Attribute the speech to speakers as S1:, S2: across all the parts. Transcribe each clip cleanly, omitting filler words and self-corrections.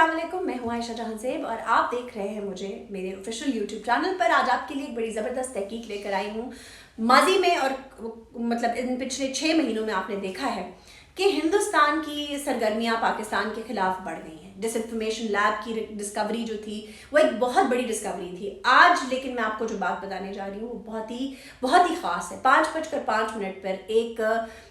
S1: अस्सलाम वालेकुम, मैं हूँ आयशा जहां ज़ेब और आप देख रहे हैं मुझे मेरे ऑफिशियल यूट्यूब चैनल पर। आज आपके लिए एक बड़ी ज़बरदस्त तहकीक लेकर आई हूँ। माजी में और मतलब इन पिछले 6 महीनों में आपने देखा है कि हिंदुस्तान की सरगर्मियाँ पाकिस्तान के खिलाफ बढ़ गई हैं। डिसइंफॉर्मेशन लैब की डिस्कवरी जो थी वो एक बहुत बड़ी डिस्कवरी थी आज, लेकिन मैं आपको जो बात बताने जा रही हूँ वो बहुत ही ख़ास है। 5:05 पर एक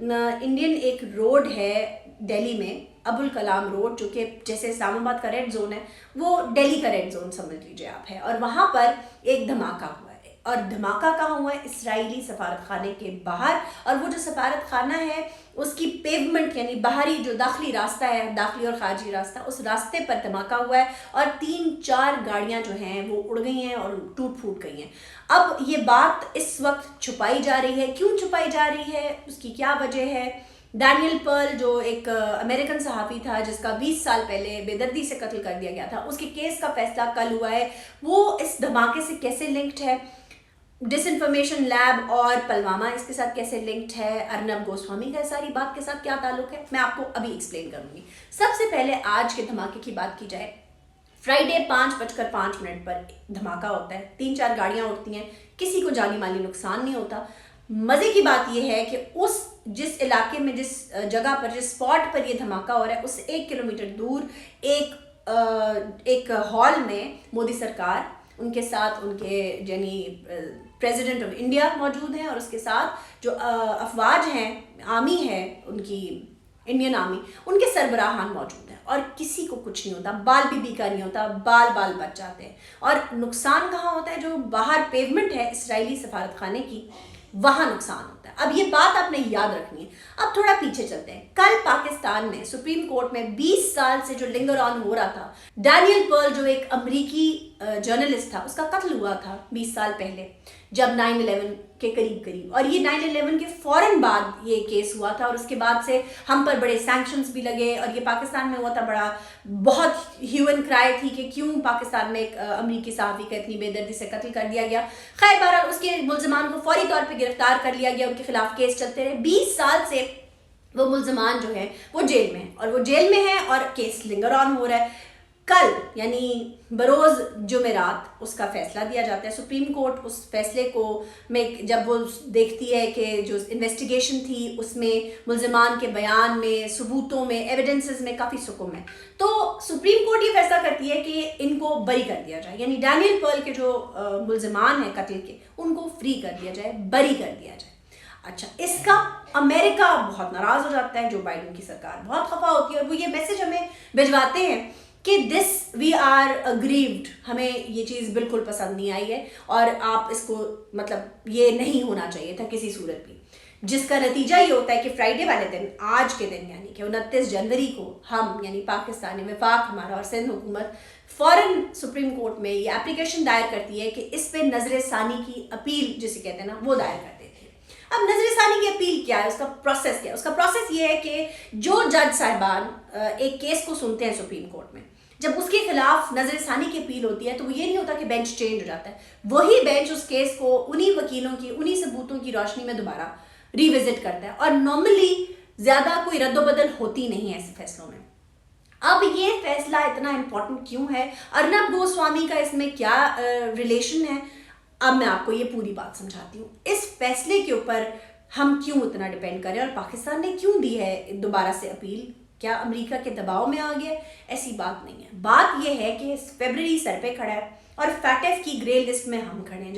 S1: इंडियन एक रोड है दिल्ली में, अबुल कलाम रोड, जो कि जैसे इस्लामाबाद का रेड जोन है वो दिल्ली का रेड जोन समझ लीजिए आप है। और वहाँ पर एक धमाका हुआ है, और धमाका कहाँ हुआ है? इसराइली सफारत खाने के बाहर। और वो जो सफारत खाना है उसकी पेवमेंट यानी बाहरी जो दाखिली रास्ता है, दाखिली और खारजी रास्ता, उस रास्ते पर धमाका हुआ है और 3-4 गाड़ियाँ जो हैं वो उड़ गई हैं और टूट फूट गई हैं। अब ये बात इस वक्त छुपाई जा रही है। क्यों छुपाई जा रही है, उसकी क्या वजह है? डैनियल पर्ल जो एक अमेरिकन सहाफ़ी था जिसका 20 साल पहले बेदर्दी से कत्ल कर दिया गया था, उसके केस का फैसला कल हुआ है। वो इस धमाके से कैसे लिंक्ड है, डिसइंफॉर्मेशन लैब और पुलवामा इसके साथ कैसे लिंक्ड है, अर्नब गोस्वामी का सारी बात के साथ क्या ताल्लुक है, मैं आपको अभी एक्सप्लेन करूंगी। सबसे पहले आज के धमाके की बात की जाए। फ्राइडे 5:05 पर धमाका होता है, 3-4 गाड़ियां उड़ती हैं, किसी को जानी माली नुकसान नहीं होता। मज़े की बात यह है कि जिस इलाके में, जिस जगह पर, जिस स्पॉट पर यह धमाका हो रहा है, उससे 1 किलोमीटर दूर एक हॉल में मोदी सरकार, उनके साथ उनके यानी प्रेसिडेंट ऑफ इंडिया मौजूद हैं, और उसके साथ जो अफवाज हैं, आर्मी है उनकी, इंडियन आर्मी, उनके सरबराहान मौजूद हैं। और किसी को कुछ नहीं होता, बाल भी बीका नहीं होता, बाल बच जाते हैं। और नुकसान कहाँ होता है? जो बाहर पेवमेंट है इसराइली सफारत खाने की, वहाँ नुकसान होता है। अब ये बात आपने याद रखनी है। अब थोड़ा पीछे चलते हैं। कल पाकिस्तान में सुप्रीम कोर्ट में 20 साल से जो लिंगर ऑन हो रहा था, डैनियल पर्ल जो एक अमरीकी जर्नलिस्ट था, उसका कत्ल हुआ था 20 साल पहले, जब 9/11 के करीब। और ये 9/11 के फौरन बाद ये केस हुआ था, और उसके बाद से हम पर बड़े सैंक्शंस भी लगे, और ये पाकिस्तान में हुआ था बहुत ह्यूमन क्राई थी कि क्यों पाकिस्तान में एक अमरीकी सहाफ़ी का इतनी बेदर्दी से कत्ल कर दिया गया। खैर बहरहाल उसके मुल्ज़िमान को फौरी तौर पर गिरफ्तार कर लिया गया, उनके खिलाफ केस चलते रहे। 20 साल से वो मुल्ज़िमान जो है वो जेल में है, और वो जेल में है और केस लिंगर ऑन हो रहा है। कल यानी बरोज़ जुमेरात उसका फैसला दिया जाता है। सुप्रीम कोर्ट उस फैसले को में जब वो देखती है कि जो इन्वेस्टिगेशन थी उसमें मुल्ज़िमान के बयान में, सबूतों में, एविडेंसेस में काफ़ी सुकून है, तो सुप्रीम कोर्ट ये फैसला करती है कि इनको बरी कर दिया जाए, यानी डैनियल पर्ल के जो मुल्ज़िमान हैं कत्ल के, उनको फ्री कर दिया जाए, बरी कर दिया जाए। अच्छा, इसका अमेरिका बहुत नाराज़ हो जाता है, जो बाइडेन की सरकार बहुत खफा होती है, और वो ये मैसेज हमें भिजवाते हैं कि दिस वी आर अग्रीव्ड, हमें ये चीज़ बिल्कुल पसंद नहीं आई है, और आप इसको, मतलब ये नहीं होना चाहिए था किसी सूरत भी। जिसका नतीजा ये होता है कि फ्राइडे वाले दिन, आज के दिन यानी कि 29 जनवरी को, हम यानी पाकिस्तानी वफाक हमारा और सिंध हुकूमत फ़ौरन सुप्रीम कोर्ट में ये एप्लीकेशन दायर करती है कि इस पे नजर सानी की अपील जिसे कहते हैं ना, वो दायर कर देती है। अब नजर सानी की अपील क्या है, उसका प्रोसेस क्या है? उसका प्रोसेस ये है कि जो जज साहिबान एक केस को सुनते हैं सुप्रीम कोर्ट में, जब उसके खिलाफ नजर सानी की अपील होती है, तो वो ये नहीं होता कि बेंच चेंज हो जाता है, वही बेंच उस केस को उन्हीं वकीलों की, उन्हीं सबूतों की रोशनी में दोबारा रिविजिट करता है, और नॉर्मली ज़्यादा कोई रद्दोबदल होती नहीं है ऐसे फैसलों में। अब ये फैसला इतना इम्पोर्टेंट क्यों है, अर्नब गोस्वामी का इसमें क्या रिलेशन है, अब मैं आपको ये पूरी बात समझाती हूँ। इस फैसले के ऊपर हम क्यों इतना डिपेंड करें, और पाकिस्तान ने क्यों दी है दोबारा से अपील? क्या अमेरिका के दबाव में आ गया? ऐसी बात नहीं है। बात यह है कि फरवरी सर पे खड़ा है, और फैटेफ की ग्रे लिस्ट में हम खड़े हैं,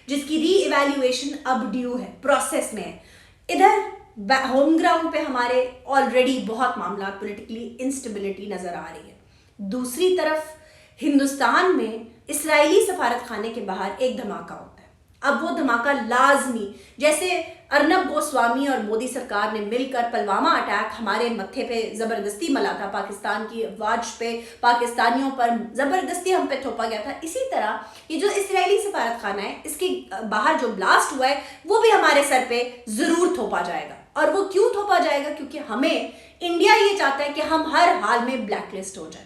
S1: जिसकी री इवैल्यूएशन अब ड्यू है, प्रोसेस में है। इधर होम ग्राउंड पे हमारे ऑलरेडी बहुत मामला, पॉलिटिकली इंस्टेबिलिटी नजर आ रही है। दूसरी तरफ हिंदुस्तान में इसराइली सफारत खाने के बाहर एक धमाका होता है। अब वो धमाका लाजमी, जैसे अर्नब गोस्वामी और मोदी सरकार ने मिलकर पुलवामा अटैक हमारे मत्थे पे ज़बरदस्ती मला था, पाकिस्तान की अफवाज पे, पाकिस्तानियों पर ज़बरदस्ती हम पे थोपा गया था, इसी तरह ये जो इसराइली सफारत खाना है, इसके बाहर जो ब्लास्ट हुआ है, वो भी हमारे सर पे ज़रूर थोपा जाएगा। और वो क्यों थोपा जाएगा? क्योंकि हमें, इंडिया ये चाहता है कि हम हर हाल में ब्लैक लिस्ट हो जाए।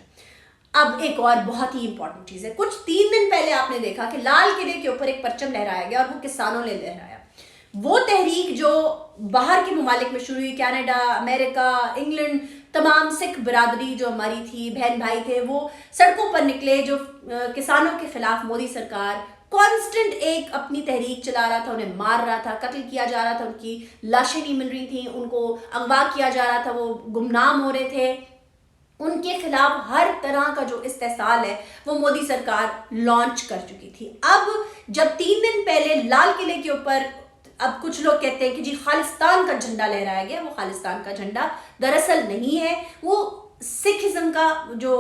S1: अब एक और बहुत ही इंपॉर्टेंट चीज़ है, कुछ 3 दिन पहले आपने देखा कि लाल किले के ऊपर एक परचम लहराया गया, और वो किसानों ने लहराया। वो तहरीक जो बाहर के ममालिक में शुरू हुई, कनाडा, अमेरिका, इंग्लैंड, تمام سکھ برادری جو ہماری تھی، بہن بھائی تھے، وہ سڑکوں پر نکلے، جو کسانوں کے خلاف مودی سرکار کانسٹنٹ ایک اپنی تحریک چلا رہا تھا، انہیں مار رہا تھا، قتل کیا جا رہا تھا، ان کی لاشیں نہیں مل رہی تھیں، ان کو اغوا کیا جا رہا تھا، وہ گمنام ہو رہے تھے، ان کے خلاف ہر طرح کا جو استحصال ہے وہ مودی سرکار لانچ کر چکی تھی۔ اب جب 3 دن پہلے لال قلعے کے اوپر اب کچھ لوگ کہتے ہیں کہ جی خالصتان کا جھنڈا لہرایا گیا، وہ خالصتان کا جھنڈا دراصل نہیں ہے، وہ سکھزم کا جو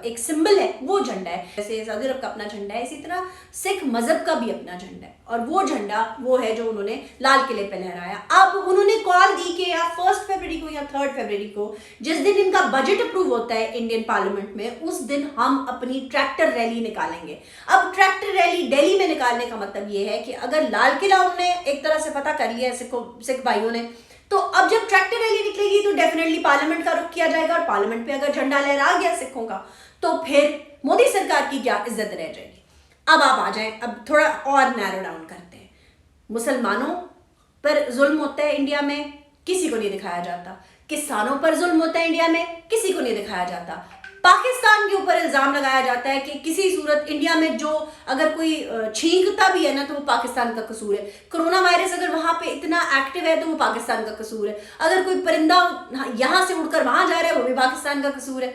S1: ایک سمبل ہے وہ جھنڈا ہے۔ جیسے سعودی عرب کا اپنا جھنڈا ہے، اسی طرح سکھ مذہب کا بھی اپنا جھنڈا ہے، اور وہ جھنڈا وہ ہے جو انہوں نے لال قلعے پہ لہرایا۔ اب انہوں نے کال دی کہ یا 1 فروری کو یا 3 فروری کو، جس دن ان کا بجٹ اپروو ہوتا ہے انڈین پارلیمنٹ میں، اس دن ہم اپنی ٹریکٹر ریلی نکالیں گے۔ اب ٹریکٹر ریلی دہلی میں نکالنے کا مطلب یہ ہے کہ اگر لال قلعہ انہوں نے ایک طرح سے فتح کر لیا ہے سکھ بھائیوں نے، تو اب جب ٹریکٹر ریلی نکلے گی تو ڈیفینیٹلی پارلیمنٹ کا رخ کیا جائے گا، اور پارلیمنٹ پہ اگر جھنڈا لہرا گیا سکھوں کا تو پھر مودی سرکار کی کیا عزت رہ جائے گی۔ اب آپ آ جائیں، اب تھوڑا اور نیرو ڈاؤن کرتے ہیں۔ مسلمانوں پر ظلم ہوتا ہے انڈیا میں، کسی کو نہیں دکھایا جاتا۔ کسانوں پر ظلم ہوتا ہے انڈیا میں، کسی کو نہیں دکھایا جاتا۔ پاکستان کے اوپر الزام لگایا جاتا ہے کہ کسی صورت انڈیا میں جو اگر کوئی چھینکتا بھی ہے نا تو وہ پاکستان کا قصور ہے، کرونا وائرس اگر وہاں پہ اتنا ایکٹیو ہے تو وہ پاکستان کا قصور ہے، اگر کوئی پرندہ یہاں سے اڑ کر وہاں جا رہا ہے وہ بھی پاکستان کا قصور ہے۔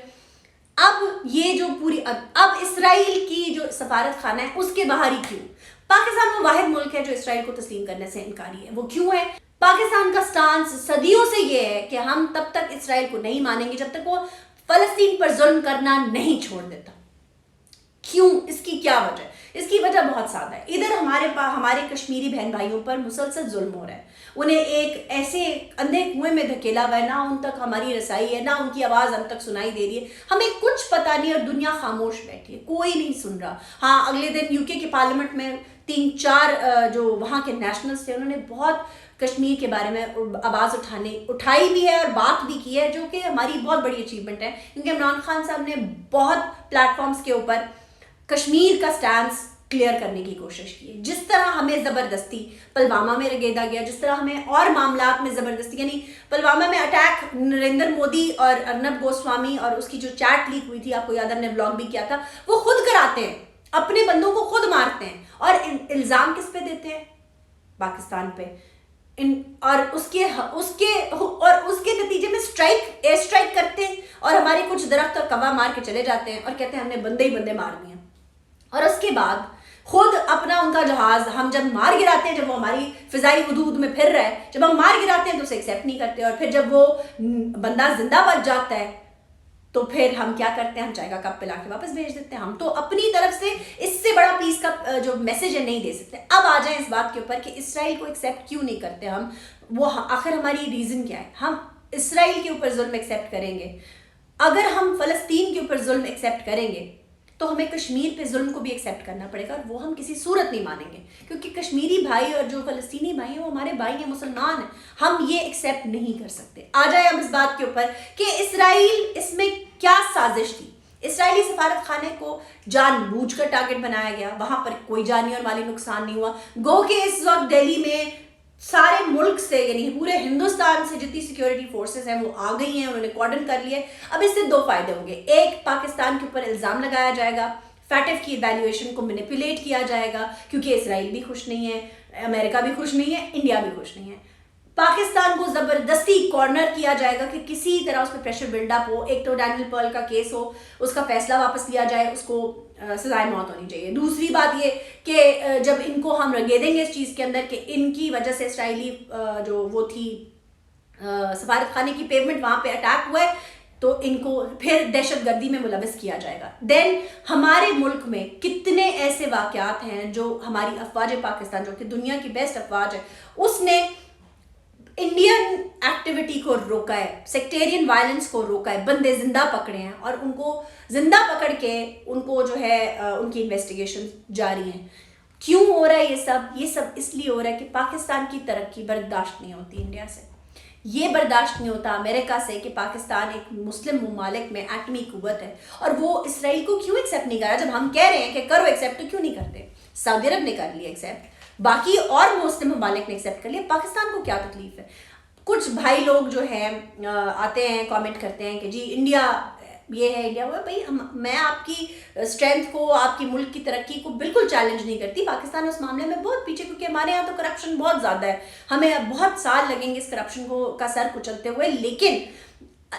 S1: اب یہ جو پوری اب اسرائیل کی جو سفارت خانہ ہے اس کے باہر ہی کیوں؟ پاکستان وہ واحد ملک ہے جو اسرائیل کو تسلیم کرنے سے انکاری ہے۔ وہ کیوں ہے؟ پاکستان کا سٹانس صدیوں سے یہ ہے کہ ہم تب تک اسرائیل کو نہیں مانیں گے جب تک وہ فلسطین پر ظلم کرنا نہیں چھوڑ دیتا۔ کیوں؟ اس کی کیا وجہ ہے؟ اس کی وجہ بہت سادہ ہے۔ ادھر ہمارے کشمیری بہن بھائیوں پر مسلسل ظلم ہو رہا ہے، انہیں ایک ایسے اندھے کنویں میں دھکیلا ہوا ہے، نہ ان تک ہماری رسائی ہے، نہ ان کی آواز ہم تک سنائی دے رہی ہے، ہمیں کچھ پتہ نہیں، اور دنیا خاموش بیٹھی ہے، کوئی نہیں سن رہا۔ ہاں، اگلے دن UK کے پارلیمنٹ میں 3-4 جو وہاں کے نیشنلز تھے انہوں نے بہت کشمیر کے بارے میں آواز اٹھائی بھی ہے اور بات بھی کی ہے، جو کہ ہماری بہت بڑی اچیومنٹ ہے، کیونکہ عمران خان صاحب نے بہت پلیٹ فارمز کے اوپر کشمیر کا سٹانس کلیئر کرنے کی کوشش کی ہے۔ جس طرح ہمیں زبردستی پلوامہ میں رگیدا گیا، جس طرح ہمیں اور معاملات میں زبردستی، یعنی پلوامہ میں اٹیک نریندر مودی اور ارنب گوسوامی اور اس کی جو چیٹ لیک ہوئی تھی، آپ کو یاد ہے ہم نے بلاگ بھی کیا تھا، وہ خود کراتے ہیں، اپنے بندوں کو خود مارتے ہیں، اور الزام کس پہ دیتے ہیں؟ پاکستان پہ، اور اس کے نتیجے میں ایئر اسٹرائک کرتے ہیں، اور ہمارے کچھ درخت اور کوا مار کے چلے جاتے ہیں اور کہتے ہیں ہم نے بندے ہی بندے مار دیے، اور اس کے بعد خود اپنا ان کا جہاز ہم جب مار گراتے ہیں، جب وہ ہماری فضائی حدود میں پھر رہا ہے، جب ہم مار گراتے ہیں تو اسے ایکسیپٹ نہیں کرتے، اور پھر جب وہ بندہ زندہ بچ جاتا ہے تو پھر ہم کیا کرتے ہیں؟ ہم چائے کا کپ پلا کے واپس بھیج دیتے ہیں۔ ہم تو اپنی طرف سے اس سے بڑا پیس کا جو میسج ہے نہیں دے سکتے۔ اب آ جائیں اس بات کے اوپر کہ اسرائیل کو ایکسیپٹ کیوں نہیں کرتے ہم، وہ آخر ہماری ریزن کیا ہے؟ ہم اسرائیل کے اوپر ظلم ایکسیپٹ کریں گے، اگر ہم فلسطین کے اوپر ظلم ایکسیپٹ کریں گے تو ہمیں کشمیر پہ ظلم کو بھی ایکسیپٹ کرنا پڑے گا، اور وہ ہم کسی صورت نہیں مانیں گے، کیونکہ کشمیری بھائی اور جو فلسطینی بھائی ہیں وہ ہمارے بھائی ہیں، مسلمان ہیں، ہم یہ ایکسیپٹ نہیں کر سکتے۔ آ جائے اب اس بات کے اوپر کہ اسرائیل اس میں کیا سازش تھی۔ اسرائیلی سفارت خانے کو جان بوجھ کر ٹارگٹ بنایا گیا، وہاں پر کوئی جانی اور مالی نقصان نہیں ہوا، گو کہ اس وقت دہلی میں سارے ملک سے، یعنی پورے ہندوستان سے جتنی سیکیورٹی فورسز ہیں وہ آ گئی ہیں، انہوں نے کارڈن کر لیا ہے۔ اب اس سے 2 فائدے ہوں گے، ایک پاکستان کے اوپر الزام لگایا جائے گا، فیٹف کی ایویلیویشن کو مینیپولیٹ کیا جائے گا، کیونکہ اسرائیل بھی خوش نہیں ہے، امریکہ بھی خوش نہیں ہے، انڈیا بھی خوش نہیں ہے، پاکستان کو زبردستی کارنر کیا جائے گا کہ کسی طرح اس پہ پریشر بلڈ اپ ہو، ایک تو ڈینیل پرل کا کیس ہو، اس کا فیصلہ واپس لیا جائے، اس کو سزائے موت ہونی چاہیے۔ دوسری بات یہ کہ جب ان کو ہم رگیدیں گے اس چیز کے اندر کہ ان کی وجہ سے اسرائیلی جو وہ تھی سفارت خانے کی پیومنٹ وہاں پہ اٹیک ہوا ہے، تو ان کو پھر دہشت گردی میں ملوث کیا جائے گا۔ دین ہمارے ملک میں کتنے ایسے واقعات ہیں جو ہماری افواج پاکستان، جو کہ دنیا کی بیسٹ افواج ہے، اس نے انڈین ایکٹیویٹی کو روکا ہے، سیکٹیرین وائلنس کو روکا ہے، بندے زندہ پکڑے ہیں، اور ان کو زندہ پکڑ کے ان کو جو ہے ان کی انویسٹیگیشن جاری ہیں۔ کیوں ہو رہا ہے یہ سب اس لیے ہو رہا ہے کہ پاکستان کی ترقی برداشت نہیں ہوتی انڈیا سے، یہ برداشت نہیں ہوتا امریکہ سے کہ پاکستان ایک مسلم ممالک میں ایٹمی قوت ہے، اور وہ اسرائیل کو کیوں ایکسیپٹ نہیں کر رہا؟ جب ہم کہہ رہے ہیں کہ کرو ایکسیپٹ تو کیوں نہیں کرتے؟ سعودی عرب نے کر لیا ایکسیپٹ، باقی اور مسلم ممالک نے ایکسیپٹ کر لیا، پاکستان کو کیا تکلیف ہے؟ कुछ भाई लोग जो हैं आते हैं कमेंट करते हैं कि जी इंडिया ये है, इंडिया वो है। भाई मैं आपकी स्ट्रेंथ को, आपकी मुल्क की तरक्की को बिल्कुल चैलेंज नहीं करती। पाकिस्तान उस मामले में बहुत पीछे, क्योंकि हमारे यहाँ तो करप्शन बहुत ज़्यादा है, हमें बहुत साल लगेंगे इस करप्शन को का सर कुचलते हुए। लेकिन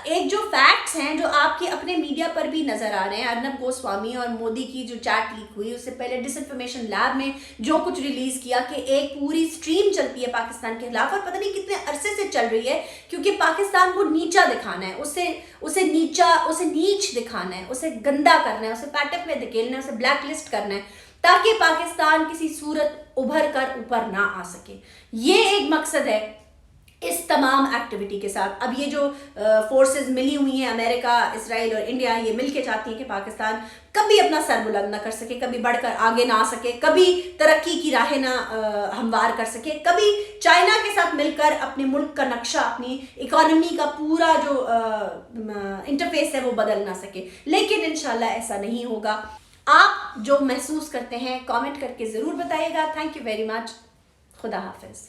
S1: एक जो फैक्ट्स हैं जो आपके अपने मीडिया पर भी नजर आ रहे हैं, अर्नब गोस्वामी और मोदी की जो चैट लीक हुई, उससे पहले डिसइंफॉर्मेशन लैब में जो कुछ रिलीज किया कि एक पूरी स्ट्रीम चलती है पाकिस्तान के खिलाफ, और पता नहीं कितने अरसे से चल रही है, क्योंकि पाकिस्तान को नीचा दिखाना है, उसे नीच दिखाना है, उसे गंदा करना है, उसे पैटअप में धकेलना है, उसे ब्लैक लिस्ट करना है, ताकि पाकिस्तान किसी सूरत उभर कर ऊपर ना आ सके। ये एक मकसद है इस तमाम एक्टिविटी के साथ। अब ये जो फोर्सेस मिली हुई हैं, अमेरिका, इसराइल और इंडिया, ये मिलके चाहती हैं कि पाकिस्तान कभी अपना सर बुलंद ना कर सके, कभी बढ़कर आगे ना आ सके, कभी तरक्की की राहें ना हमवार कर सके, कभी चाइना के साथ मिलकर अपने मुल्क का नक्शा, अपनी इकोनॉमी का पूरा जो इंटरफेस है वो बदल ना सके। लेकिन इंशाल्लाह ऐसा नहीं होगा। आप जो महसूस करते हैं कमेंट करके ज़रूर बताइएगा। Thank you very much. खुदा हाफिज़।